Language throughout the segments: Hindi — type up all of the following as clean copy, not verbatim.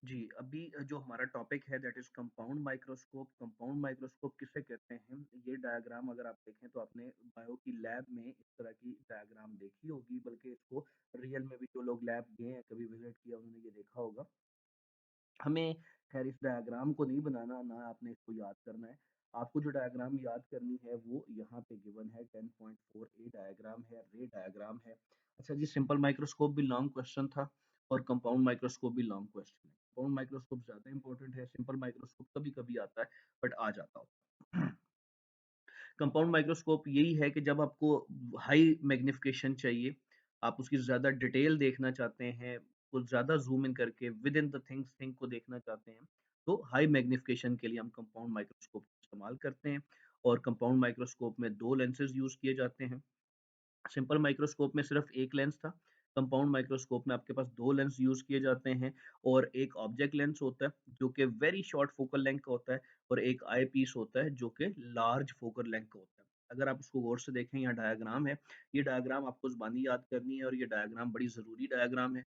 जी, अभी जो हमारा टॉपिक है that is compound microscope. Compound microscope किसे कहते हैं? ये डायग्राम अगर आप देखें तो आपने बायो की लैब में इस तरह की डायग्राम देखी होगी, बल्कि इसको रियल में भी जो लोग लैब गए हैं, कभी विज़िट किया, उन्होंने ये देखा होगा। हमें खैर इस डायग्राम को नहीं बनाना, ना आपने इसको याद करना है। आपको जो डायग्राम याद करनी है वो यहाँ पे गिवन है, 10.4 ए डायग्राम है, रे डायग्राम है। अच्छा जी, सिंपल माइक्रोस्कोप भी लॉन्ग क्वेश्चन था और कंपाउंड माइक्रोस्कोप भी लॉन्ग क्वेश्चन है। कंपाउंड माइक्रोस्कोप ज़्यादा इंपॉर्टेंट है, सिंपल माइक्रोस्कोप कभी-कभी आता है बट आ जाता हो। कंपाउंड माइक्रोस्कोप यही है कि जब आपको हाई मैग्निफिकेशन चाहिए, आप उसकी ज़्यादा डिटेल देखना चाहते हैं, कुछ ज़्यादा ज़ूम इन करके विद इन द थिंग को देखना चाहते हैं, तो हाई मैग्निफिकेशन के लिए हम कंपाउंड माइक्रोस्कोप का इस्तेमाल करते हैं। और कंपाउंड माइक्रोस्कोप में 2 लेंसेज़ यूज़ किए जाते हैं। सिंपल माइक्रोस्कोप में सिर्फ एक लेंस था। कंपाउंड माइक्रोस्कोप में आपके पास 2 लेंस यूज़ किए जाते हैं और एक ऑब्जेक्ट लेंस होता है जो कि वेरी शॉर्ट फोकल लेंथ का होता है, और एक आई पीस होता है जो कि लार्ज फोकल लेंथ का होता है। अगर आप इसको गौर से देखें, यहाँ डायग्राम है। ये डायग्राम आपको ज़ुबानी याद करनी है और ये डायग्राम बड़ी ज़रूरी डायग्राम है।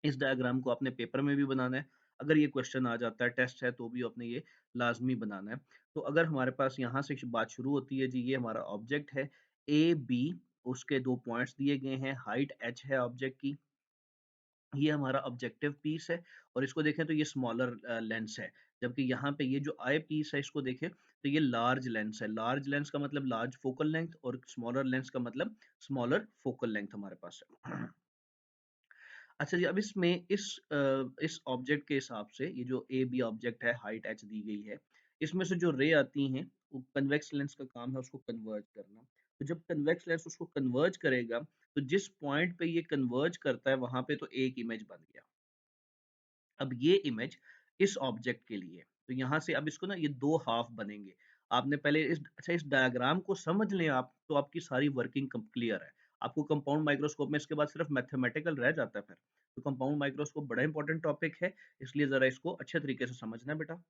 इस डायग्राम को आपने पेपर में भी बनाना है। अगर ये क्वेश्चन आ जाता है, टेस्ट है, तो भी आपने ये लाज़मी बनाना है। तो अगर हमारे पास यहाँ से बात शुरू होती है जी, ये हमारा ऑब्जेक्ट है ए, बी, उसके 2 पॉइंट्स दिए गए हैं, हाइट h है ऑब्जेक्ट की। ये हमारा ऑब्जेक्टिव पीस है और इसको देखें तो ये स्मॉलर लेंस है। जबकि यहाँ पे ये जो आई पीस है, इसको देखें तो ये लार्ज लेंस है। लार्ज लेंस का मतलब लार्ज फोकल लेंथ और स्मॉलर लेंस का मतलब स्मॉलर फोकल लेंथ हमारे पास है। अच्छा जी, अब इसमें इस ऑब्जेक्ट के हिसाब से ये जो ए बी ऑब्जेक्ट है, हाइट h दी गई है, इसमें से जो रे आती हैं, वो कन्वेक्स लेंस का काम है उसको कन्वर्ज करना। तो जब कन्वेक्स लेंस उसको कन्वर्ज करेगा, तो जिस पॉइंट पे ये कन्वर्ज करता है, वहाँ पे तो एक इमेज बन गया। अब ये इमेज इस ऑब्जेक्ट के लिए, तो यहाँ से अब इसको ना ये 2 हाफ बनेंगे। आपने पहले इस डायग्राम को समझ लें आप, तो आपकी सारी वर्किंग कम क्लियर है। आपको कंपाउंड माइक्रोस्कोप में इसके बाद सिर्फ मैथमेटिकल रह जाता है फिर। तो कंपाउंड माइक्रोस्कोप बड़ा इंपॉर्टेंट टॉपिक है, इसलिए ज़रा इसको अच्छे तरीके से समझना बेटा।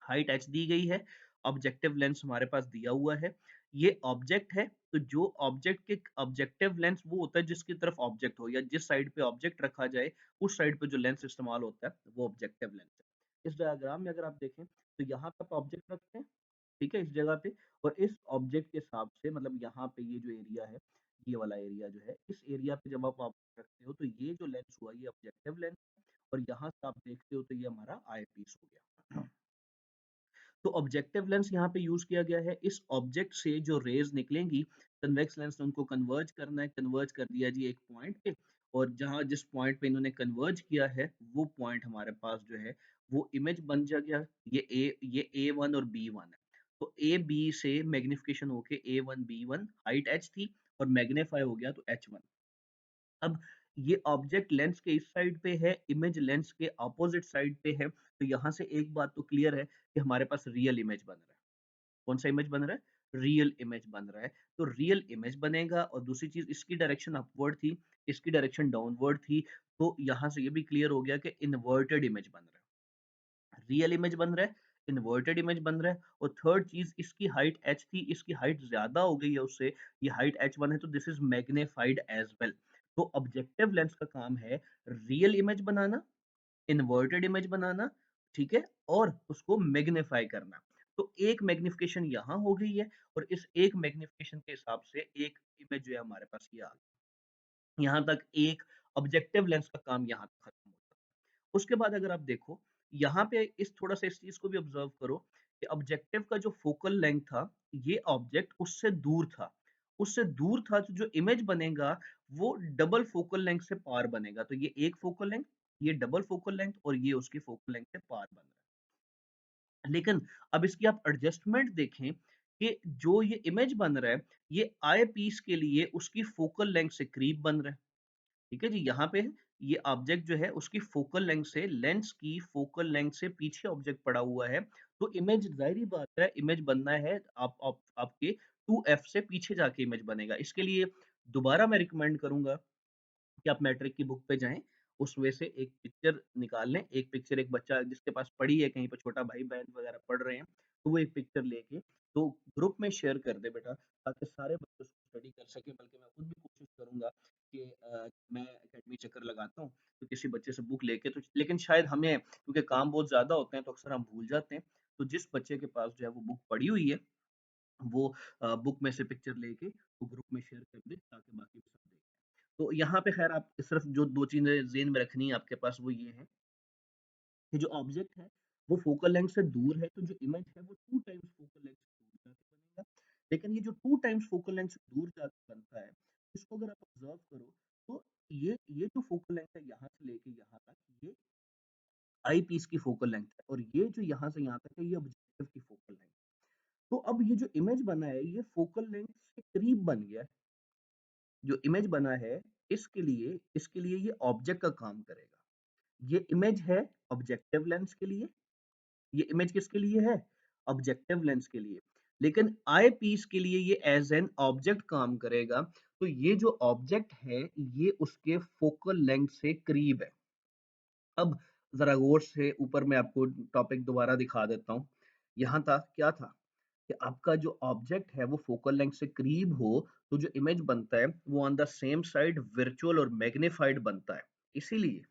हाइट h दी गई है, ऑब्जेक्टिव लेंस हमारे पास दिया हुआ है। ये ऑब्जेक्ट है, तो जो ऑब्जेक्ट के ऑब्जेक्टिव लेंस वो होता है जिसकी तरफ ऑब्जेक्ट हो, या जिस साइड पे ऑब्जेक्ट रखा जाए, उस साइड पे जो लेंस इस्तेमाल होता है वो ऑब्जेक्टिव लेंस है। इस डायग्राम में अगर आप देखें तो यहाँ पे आप ऑब्जेक्ट रखते हैं, ठीक है, इस जगह पे। और इस ऑब्जेक्ट के हिसाब से, मतलब यहाँ पे ये जो एरिया है, ये वाला एरिया जो है, इस एरिया पे जब आप ऑब्जेक्ट रखते हो तो ये जो लेंस हुआ ये ऑब्जेक्टिव लेंस, और यहाँ से आप देखते हो तो ये हमारा आई पीस हो गया। तो ऑब्जेक्टिव लेंस यहाँ पे यूज किया गया है। इस ऑब्जेक्ट से जो रेज निकलेंगी, कन्वेक्स लेंस ने उनको कन्वर्ज करना है। कन्वर्ज कर दिया जी एक पॉइंट पे, और जहाँ जिस पॉइंट पे इन्होंने कन्वर्ज किया है, वो पॉइंट हमारे पास जो है वो इमेज बन जा गया। ये ए वन और बी वन है। तो ए बी से मैग्निफिकेशन होके A one B one, height H थी, और मैग्नीफाई हो गया तो एच वन। अब ये ऑब्जेक्ट लेंस के इस साइड पे है, इमेज लेंस के अपोजिट साइड पे है। तो यहाँ से एक बात तो क्लियर है कि हमारे पास रियल इमेज बन रहा है। कौन सा इमेज बन रहा है? रियल इमेज बन रहा है। तो रियल इमेज बनेगा, और दूसरी चीज़, इसकी डायरेक्शन अपवर्ड थी, इसकी डायरेक्शन डाउनवर्ड थी। तो यहाँ से ये भी क्लियर हो गया कि इन्वर्टेड इमेज बन रहा है। रियल इमेज बन रहा है, इन्वर्टेड इमेज बन रहा है। और थर्ड चीज़, इसकी हाइट h थी, इसकी हाइट ज़्यादा हो गई है उससे, ये हाइट h1 है, तो this is magnified as well. तो ऑब्जेक्टिव लेंस का काम है रियल इमेज बनाना, इन्वर्टेड इमेज बनाना, ठीक है, और उसको मैग्नीफाई करना। तो एक मैग्निफिकेशन यहाँ हो गई है, और इस एक मैग्निफिकेशन के हिसाब से एक इमेज जो है हमारे पास ये आ गई। यहाँ तक एक ऑब्जेक्टिव लेंस का काम यहाँ तक खत्म होता है। उसके बाद अगर आप देखो, यहाँ पे इस थोड़ा सा इस चीज को भी ऑब्जर्व करो कि ऑब्जेक्टिव का जो फोकल लेंथ था, ये ऑब्जेक्ट उससे दूर था। उससे दूर था, तो जो इमेज बनेगा वो डबल फोकल लेंथ से पार बनेगा। तो ये एक फोकल लेंथ, ये डबल फोकल लेंथ, और ये उसकी फोकल लेंथ से पार बन रहा है। लेकिन अब इसकी आप एडजस्टमेंट देखें कि जो ये इमेज बन रहा है, ये आई पीस के लिए उसकी फोकल लेंथ से करीब बन रहा है। ठीक है जी, यहाँ पे ये ऑब्जेक्ट जो है उसकी फोकल लेंथ से, लेंस की फोकल लेंथ से पीछे ऑब्जेक्ट पड़ा हुआ है। तो इमेज, जाहिर बात है, इमेज बनना है आपके 2f से पीछे जाके इमेज बनेगा। इसके लिए दोबारा मैं रिकमेंड करूंगा कि आप मैट्रिक की बुक पे जाएं, उसमें से एक पिक्चर निकाल लें। एक पिक्चर, एक बच्चा जिसके पास पड़ी है, कहीं पर छोटा भाई बहन वगैरह पढ़ रहे हैं, तो वो एक पिक्चर लेके तो ग्रुप में शेयर कर दे बेटा, ताकि सारे बच्चों स्टडी कर सकें, बल्कि मैं खुद भी कोशिश करूँगा कि मैं एकेडमी चक्कर लगाता हूँ, तो किसी बच्चे से बुक लेके, तो लेकिन शायद हमें क्योंकि काम बहुत ज़्यादा होते हैं, तो अक्सर हम भूल जाते हैं। तो जिस बच्चे के पास जो है वो बुक पड़ी हुई है, वो बुक में से पिक्चर लेके वो ग्रुप में शेयर कर दे, ताकि बाकी भी सब देखें। तो यहाँ पे ख़ैर आप सिर्फ़ जो 2 चीज़ें ज़हन में रखनी है आपके पास, वो ये है कि जो ऑब्जेक्ट है वो फोकल लेंथ से दूर है, तो जो इमेज है वो 2 टाइम्स फोकल लेंथ से दूर जाके बनेगा। लेकिन ये जो 2 टाइम्स फोकल लेंथ से दूर जाके बनता है, इसको अगर आप ऑब्जर्व करो, तो ये जो फोकल लेंथ है यहाँ से लेके यहाँ तक, ये आई पीस की फोकल लेंथ है, और ये जो यहाँ से यहाँ तक है ये ऑब्जेक्टिव की फोकल लेंथ। तो अब ये जो इमेज बना है ये फोकल लेंथ से करीब बन गया है। जो इमेज बना है इसके लिए ये ऑब्जेक्ट का काम करेगा। ये इमेज है ऑब्जेक्टिव लेंस के लिए, ये इमेज किसके लिए है? ऑब्जेक्टिव लेंस के लिए। लेकिन आई पीस के लिए ये एज एन ऑब्जेक्ट काम करेगा। तो ये जो ऑब्जेक्ट है ये उसके फोकल लेंथ से करीब है। अब जरा गौर से ऊपर मैं आपको टॉपिक दोबारा दिखा देता हूँ। यहाँ था क्या था कि आपका जो ऑब्जेक्ट है वो फोकल लेंथ से करीब हो, तो जो इमेज बनता है वो on the same side virtual और मैग्नीफाइड बनता है। इसीलिए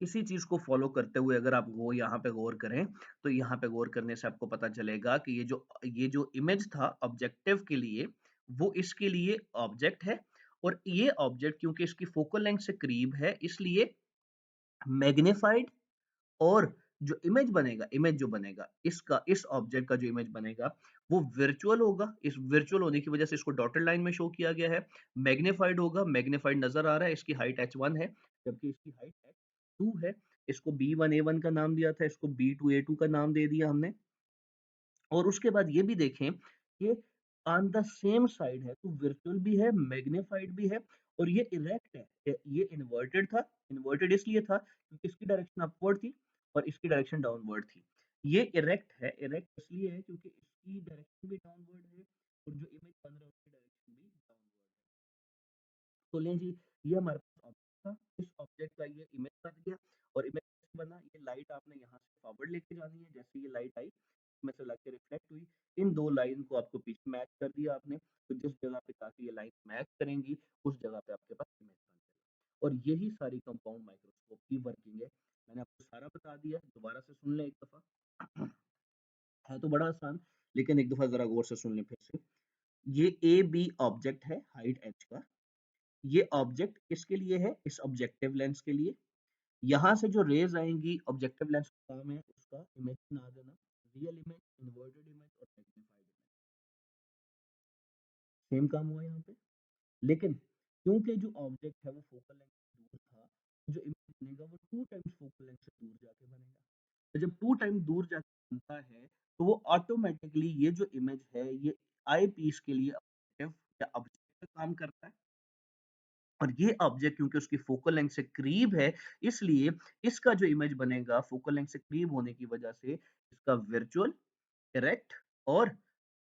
इसी चीज़ को फ़ॉलो करते हुए अगर आप वो यहाँ पे गौर करें, तो यहाँ पे गौर करने से आपको पता चलेगा कि ये जो इमेज था ऑब्जेक्टिव के लिए, वो इसके लिए ऑब्जेक्ट है, और ये ऑब्जेक्ट क्योंकि इसकी फ़ोकल लेंथ से करीब है, इसलिए मैग्नीफाइड, और जो इमेज बनेगा, इमेज जो बनेगा, इस ऑब्जेक्ट का जो इमेज बनेगा, वो वर्चुअल होगा। इस वर्चुअल होने की वजह से इसको डॉटेड लाइन में शो किया गया है। मैग्नीफाइड होगा, मैग्नीफाइड नज़र आ रहा है, इसकी हाइट h1 है, जबकि इसकी हाइट h2 है। इसको B1 A1 का नाम दिया था, इसको B2 A2 का नाम दे दिया हमने। और उसके बाद ये भी देखें कि ऑन द सेम साइड है, तो वर्चुअल भी है, मैग्नीफाइड भी है, और ये इरेक्ट है। ये इन्वर्टेड था, इन्वर्टेड इसलिए था क्योंकि इसकी डायरेक्शन अपवर्ड थी और इसकी डायरेक्शन डाउनवर्ड थी। ये इरेक्ट है, इरेक्ट इसलिए है क्योंकि इसकी डायरेक्शन भी डाउनवर्ड है, और जो इमेज बन रहा है उसकी डायरेक्शन भी डाउनवर्ड है। तो लें जी, ये हमारे पास ऑब्जेक्ट था, इस ऑब्जेक्ट का ये इमेज बन गया, और इमेज कैसे बना, ये लाइट आपने यहाँ से फॉरवर्ड लेके जानी है, जैसे ये लाइट आई इसमें से लग के रिफ्लेक्ट हुई, इन दो लाइन को आपको पीछे मैच कर दिया आपने, तो जिस जगह पे ताकि ये लाइन मैच करेंगी उस जगह पे आपके पास इमेज बन जाएगा। और यही सारी कंपाउंड माइक्रोस्कोप की वर्किंग है। मैंने आपको सारा बता दिया, दोबारा से सुन लें एक दफा। है तो बड़ा आसान, लेकिन एक दफा जरा गौर से सुन लें फिर से। ये ए बी ऑब्जेक्ट है हाइट एच का, ये ऑब्जेक्ट किसके लिए है? इस ऑब्जेक्टिव लेंस के लिए। यहाँ से जो रेज आएंगी, ऑब्जेक्टिव लेंस का काम है उसका इमेज बना देना, रियल इमेज, इन्वर्टेड इमेज और मैग्नीफाइड इमेज। सेम काम हुआ यहाँ पे। लेकिन क्योंकि जो ऑब्जेक्ट है वो फोकल लेंथ से दूर था, जो इमेज बनेगा वो 2 टाइम्स फोकल लेंथ से दूर जाके बनेगा। तो जब 2 टाइम दूर जाके बनता है, तो वो ऑटोमेटिकली ये जो इमेज है ये आई पीस के लिए ऑब्जेक्टिव या ऑब्जेक्ट का काम करता है। और ये ऑब्जेक्ट क्योंकि उसकी फोकल लेंथ से करीब है, इसलिए इसका जो इमेज बनेगा फोकल लेंथ से करीब होने की वजह से इसका वर्चुअल, इरेक्ट और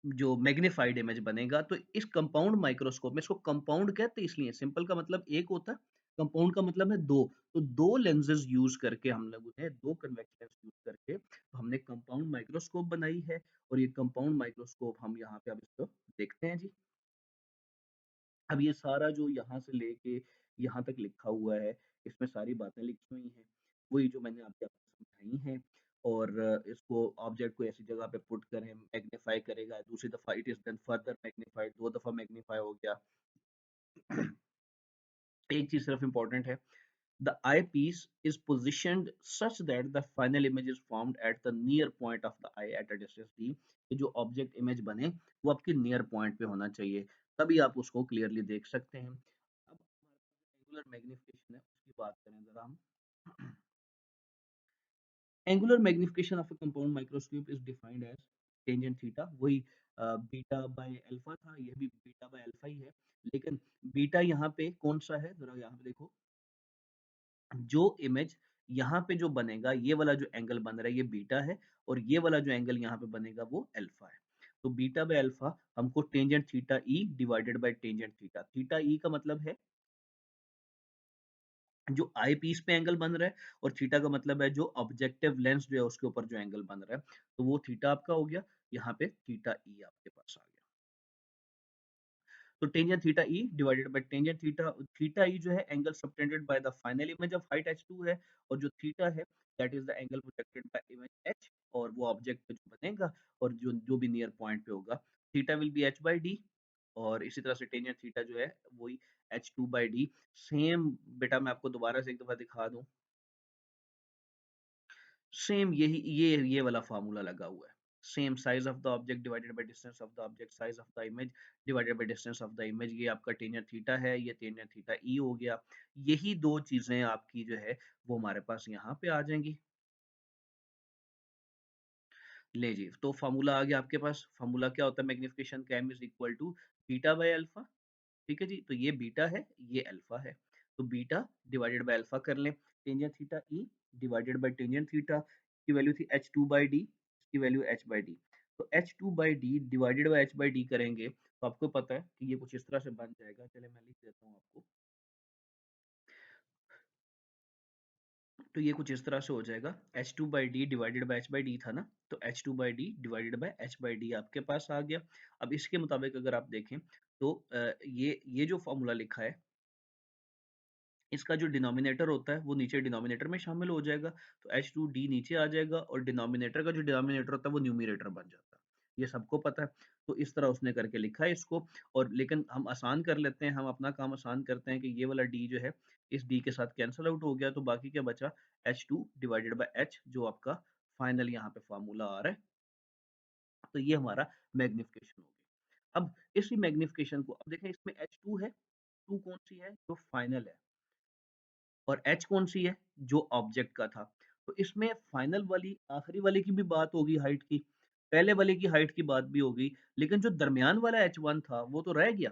जो मैग्नीफाइड इमेज बनेगा। तो इस कंपाउंड माइक्रोस्कोप में, इसको कंपाउंड कहते हैं इसलिए, सिंपल का मतलब एक होता है, कंपाउंड का मतलब है दो। तो दो लेंसेज यूज करके हम लोगों ने, दो कन्वेक्स लेंस यूज करके तो हमने कंपाउंड माइक्रोस्कोप बनाई है। और ये कंपाउंड माइक्रोस्कोप हम यहाँ पे अब इसको देखते हैं जी। अब ये सारा जो यहाँ से लेके यहाँ तक लिखा हुआ है, इसमें सारी बातें लिखी हुई हैं, वही जो मैंने आपको समझाई हैं। और इसको ऑब्जेक्ट को ऐसी जगह पे पुट करें, मैग्नीफाई करेगा, दूसरी दफ़ा it is then further magnified, 2 दफ़ा मैग्नीफाई हो गया। एक चीज़ सिर्फ इम्पोर्टेंट है, the eye piece is positioned such that the final image is formed at the near point of the eye at a distance d। ये जो ऑब्जेक्ट इमेज बने वो आपके नियर पॉइंट पे होना चाहिए, तभी आप उसको क्लियरली देख सकते हैं। अब एंगुलर मैग्निफिकेशन है उसकी बात करें जरा हम। Angular magnification of a compound microscope is defined as tangent theta, वही बीटा बाय अल्फा था, ये भी बीटा बाय अल्फा ही है। लेकिन बीटा यहाँ पे कौन सा है, जरा यहाँ पे देखो, जो इमेज यहाँ पे जो बनेगा, ये वाला जो एंगल बन रहा है ये बीटा है, और ये वाला जो एंगल यहाँ पे बनेगा वो अल्फा है। तो बीटा बाय अल्फा हमको tangent theta E divided by tangent theta, theta E का मतलब है जो आई पीस पे एंगल बन रहा है, और थीटा का मतलब है जो ऑब्जेक्टिव लेंस जो है उसके ऊपर जो एंगल बन रहा है, तो वो थीटा आपका हो गया। यहाँ पे थीटा ई आपके पास आ गया। तो tangent theta E divided by tangent theta, theta E जो है angle subtended by the final image of height h2 है, और जो थीटा है that is the angle projected by image h, और वो ऑब्जेक्ट पे जो बनेगा और जो जो भी नियर पॉइंट पे होगा, theta will be h by d। और इसी तरह से टेंजेंट थीटा जो है वही h2 बाय d। सेम बेटा मैं आपको दोबारा से एक दफा दिखा दूं, सेम यही ये वाला फार्मूला लगा हुआ है। Same size of the object divided by distance of the object, size of the image divided by distance of the image, ये आपका टेंजेंट थीटा है, ये टेंजेंट थीटा ई हो गया। यही दो चीजें आपकी जो है वो हमारे पास यहाँ पे आ जाएंगी। ले जी, तो फार्मूला आ गया आपके पास। फार्मूला क्या होता है मैग्निफिकेशन का? m is equal to beta by alpha. ठीक है जी, तो ये बीटा है, ये अल्फा है, तो बीटा डिवाइडेड बाय अल्फा कर लें। Tangent theta E divided by tangent theta की वैल्यू थी h2 बाई डी, इसकी वैल्यू h बाई डी। तो h2 by D divided by h by D करेंगे तो आपको पता है कि ये कुछ इस तरह से बन जाएगा। चले मैं लिख देता हूँ आपको, तो ये कुछ इस तरह से हो जाएगा। h2 by D divided by h by D था ना, तो h2 by D divided by h by D आपके पास आ गया। अब इसके मुताबिक अगर आप देखें तो ये जो फॉर्मूला लिखा है, इसका जो डिनोमिनेटर होता है वो नीचे डिनोमिनेटर में शामिल हो जाएगा, तो H2D नीचे आ जाएगा, और डिनोमिनेटर का जो डिनोमिनेटर होता है वो न्यूमरेटर बन जाता है। ये सबको पता है। तो इस तरह उसने करके लिखा है इसको। और लेकिन हम आसान कर लेते हैं, हम अपना काम आसान करते हैं कि ये वाला D जो है इस D के साथ कैंसिल आउट हो गया, तो बाकी क्या बचा? H2 डिवाइडेड बाय H, जो आपका फाइनल यहाँ पे फॉर्मूला आ रहा है। तो ये हमारा मैग्निफिकेशन हो गया। अब इसी मैग्निफिकेशन को अब देखें, इसमें H2 है, 2 कौन सी है? जो फाइनल है, और एच कौन सी है? जो ऑब्जेक्ट का था। तो इसमें फाइनल वाली आखिरी वाले की भी बात होगी हाइट की, पहले वाले की हाइट की बात भी होगी, लेकिन जो दरमियान वाला H1 था वो तो रह गया,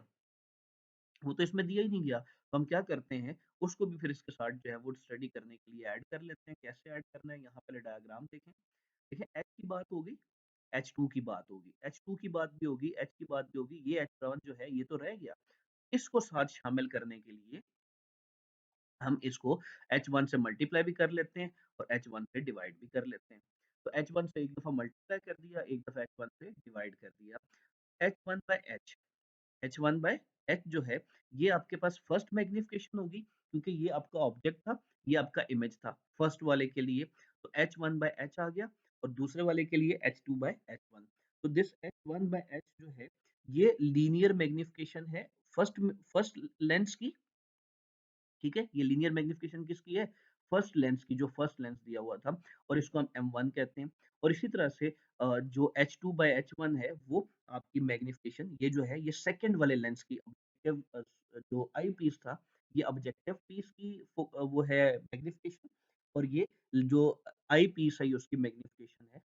वो तो इसमें दिया ही नहीं गया। तो हम क्या करते हैं, उसको भी फिर इसके साथ जो है वो स्टडी करने के लिए ऐड कर लेते हैं। कैसे ऐड करना है, यहाँ पहले डायग्राम देखें। देखें, एच की बात होगी, H2 की बात होगी, H2 की बात भी होगी, एच की बात भी होगी, ये H1 जो है ये तो रह गया। इसको साथ शामिल करने के लिए हम इसको H1 से मल्टीप्लाई भी कर लेते हैं और H1 से डिवाइड भी कर लेते हैं। तो H1 से एक दफ़ा मल्टीप्लाई कर दिया, एक दफ़ा H1 से डिवाइड कर दिया। H1 bye H, H1 bye H जो है ये आपके पास फर्स्ट मैग्निफिकेशन होगी, क्योंकि ये आपका ऑब्जेक्ट था, ये आपका इमेज था फर्स्ट वाले के लिए। तो H1 बाय H आ गया, और दूसरे वाले के लिए H2 बाय H1। तो दिस H1 बाय H जो है ये लीनियर मैग्निफिकेशन है फर्स्ट फर्स्ट लेंस की। ठीक है, ये लीनियर मैग्निफिकेशन किसकी है? फर्स्ट लेंस की, जो फर्स्ट लेंस दिया हुआ था, और इसको हम M1 कहते हैं। और इसी तरह से जो H2 बाय H1 है वो आपकी मैग्निफिकेशन ये जो है ये सेकंड वाले लेंस की ऑब्जेक्टिव जो आई पीस था, ये ऑब्जेक्टिव पीस की वो है मैग्निफिकेशन, और ये जो आई पीस है ये उसकी मैग्निफिकेशन है।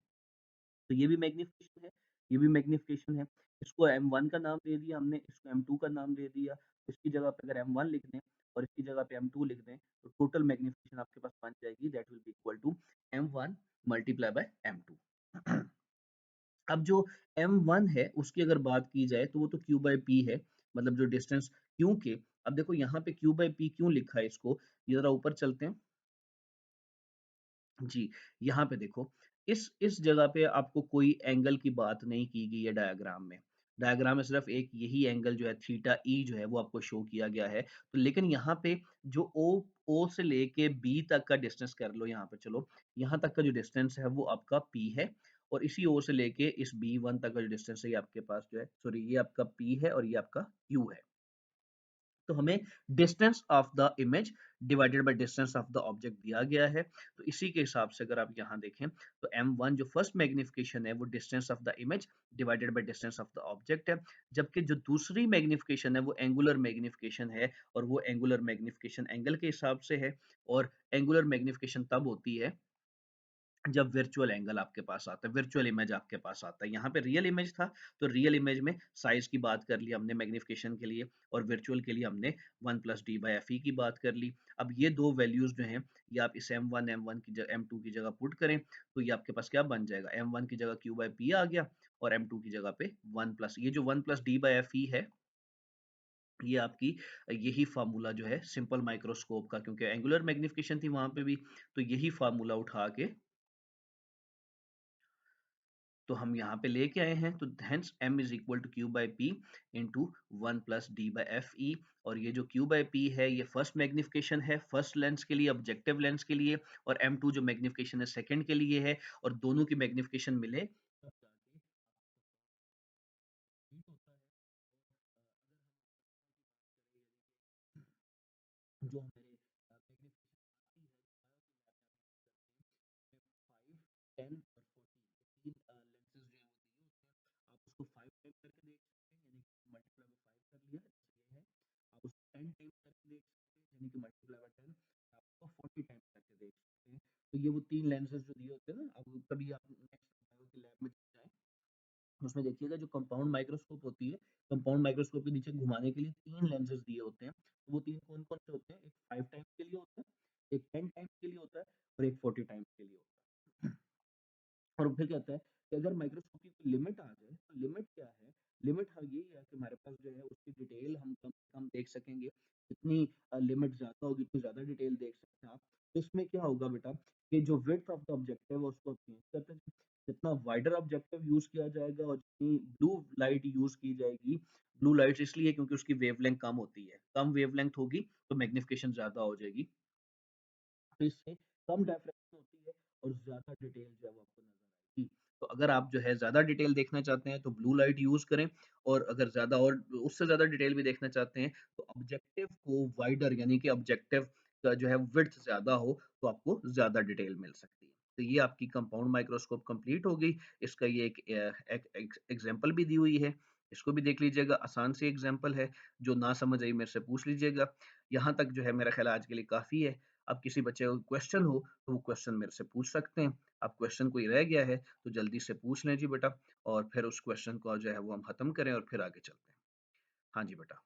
तो ये भी मैग्निफिकेशन है, ये भी मैग्निफिकेशन है। इसको M1 का नाम दे दिया हमने, इसको M2 का नाम दे दिया। इसकी जगह पे अगर M1 लिख दें और इसकी जगह पे M2 लिख दें, तो टोटल मैग्निफिकेशन आपके पास बन जाएगी, that will be equal to M1 multiply by M2। अब जो M1 है उसकी अगर बात की जाए तो वो तो Q बाय P है, मतलब जो डिस्टेंस, क्योंकि अब देखो यहाँ पे Q बाय P क्यों लिखा है इसको, ये जरा ऊपर चलते हैं। जी, यहाँ पे देखो, इस जगह पे आपको कोई एंगल की बात नहीं की गई है डायग्राम में। डायग्राम में सिर्फ एक यही एंगल जो है थीटा ई जो है वो आपको शो किया गया है। तो लेकिन यहाँ पे जो ओ से लेके बी तक का डिस्टेंस कर लो यहाँ पे, चलो यहाँ तक का जो डिस्टेंस है वो आपका पी है, और इसी ओ से लेके इस B1 तक का जो डिस्टेंस है ये आपके पास जो है, सॉरी, ये आपका पी है और ये आपका क्यू है। तो हमें distance of the image divided by distance of the object दिया गया है। तो इसी के हिसाब से अगर आप यहाँ देखें तो M1 जो फर्स्ट मैग्निफिकेशन है वो distance of the image divided by distance of the object है, जबकि जो दूसरी मैग्निफिकेशन है वो एंगुलर मैग्निफिकेशन है, और वो एंगुलर मैग्निफिकेशन एंगल के हिसाब से है। और एंगुलर मैग्निफिकेशन तब होती है जब वर्चुअल एंगल आपके पास आता है, वर्चुअल इमेज आपके पास आता है। यहाँ पे रियल इमेज था, तो रियल इमेज में साइज की बात कर ली हमने मैग्निफिकेशन के लिए, और वर्चुअल के लिए हमने 1 प्लस डी बाई एफ ई की बात कर ली। अब ये दो वैल्यूज जो हैं ये आप इस M1 की जगह M2 की जगह पुट करें, तो ये आपके पास क्या बन जाएगा? M1 की जगह क्यू बाई पी आ गया, और M2 की जगह पे 1 प्लस ये जो 1 प्लस डी बाई एफ ई है ये आपकी यही फ़ॉर्मूला जो है सिंपल माइक्रोस्कोप का, क्योंकि एंगुलर मैग्निफिकेशन थी वहाँ पे भी, तो यही फ़ॉर्मूला उठा के तो हम यहाँ पे लेके आए हैं। तो hence m is equal to Q by P into one plus D by F E. और ये जो क्यू बाई पी है ये फर्स्ट मैग्निफिकेशन है, फर्स्ट लेंस के लिए, ऑब्जेक्टिव लेंस के लिए, और m2 जो मैग्निफिकेशन है सेकंड के लिए है, और दोनों की मैग्निफिकेशन मिले तब जाके हीट होता है। और अगर हम जो हमारे मैग्निफिकेशन आती है, फाइव, 10 और 14, तीन लेंसेज जो है वो दिए होते हैं। आप उसको 5 टाइम करके देख सकते हैं, यानी कि मल्टीप्लाई बाय 5 कर लिया, जैसे ये है। आप उसको 10 टाइम करके देख सकते हैं, यानी कि मल्टीप्लाई बाय 10। आप उसको 40 टाइम करके देख सकते हैं। तो ये वो तीन लेंसेज जो दिए होते हैं ना, अब कभी आप नेक्स्ट बायो की लैब में जाएं, उसमें देखिएगा जो कंपाउंड माइक्रोस्कोप होती है, कंपाउंड माइक्रोस्कोप के नीचे घुमाने के लिए तीन लेंसेज दिए होते हैं। तो वो तीन कौन कौन से होते हैं? एक 5 टाइम्स के लिए होता है, एक 10 टाइम्स के लिए होता है, और एक 40 टाइम्स के लिए होता है। और फिर क्या होता है कि अगर माइक्रोस्कोप की कोई लिमिट आ जाए, तो लिमिट क्या है? लिमिट हाँ यही है कि हमारे पास जो है उसकी डिटेल हम कम से कम देख सकेंगे। जितनी लिमिट ज़्यादा होगी उतनी ज़्यादा डिटेल देख सकते हैं आप। तो इसमें क्या होगा बेटा कि जो विड्थ ऑफ द ऑब्जेक्टिव है उसको चेंज करते हैं। जितना वाइडर ऑब्जेक्टिव यूज़ किया जाएगा और जितनी ब्लू लाइट यूज़ की जाएगी, ब्लू लाइट इसलिए क्योंकि उसकी वेवलेंथ कम होती है। कम वेवलेंथ होगी तो मैग्निफिकेशन ज़्यादा हो जाएगी। तो इससे कम डेफिनेशन होती है और ज़्यादा डिटेल जो है वो आपको नज़र आएगी। तो अगर आप जो है ज़्यादा डिटेल देखना चाहते हैं तो ब्लू लाइट यूज़ करें, और अगर ज़्यादा और उससे ज़्यादा डिटेल भी देखना चाहते हैं तो ऑब्जेक्टिव को वाइडर, यानी कि ऑब्जेक्टिव का जो है विड्थ ज़्यादा हो तो आपको ज़्यादा डिटेल मिल सकती है। तो ये आपकी कंपाउंड माइक्रोस्कोप कंप्लीट हो गई। इसका ये एक एग्जांपल भी दी हुई है। इसको भी देख लीजिएगा, आसान सी एग्जांपल है। जो ना समझ आई मेरे से पूछ लीजिएगा। यहाँ तक जो है मेरा ख़्याल आज के लिए काफ़ी है। अब किसी बच्चे को क्वेश्चन हो तो वो क्वेश्चन मेरे से पूछ सकते हैं। अब क्वेश्चन कोई रह गया है तो जल्दी से पूछ लें जी बेटा, और फिर उस क्वेश्चन को जो है वो हम खत्म करें और फिर आगे चलते हैं। हाँ जी बेटा।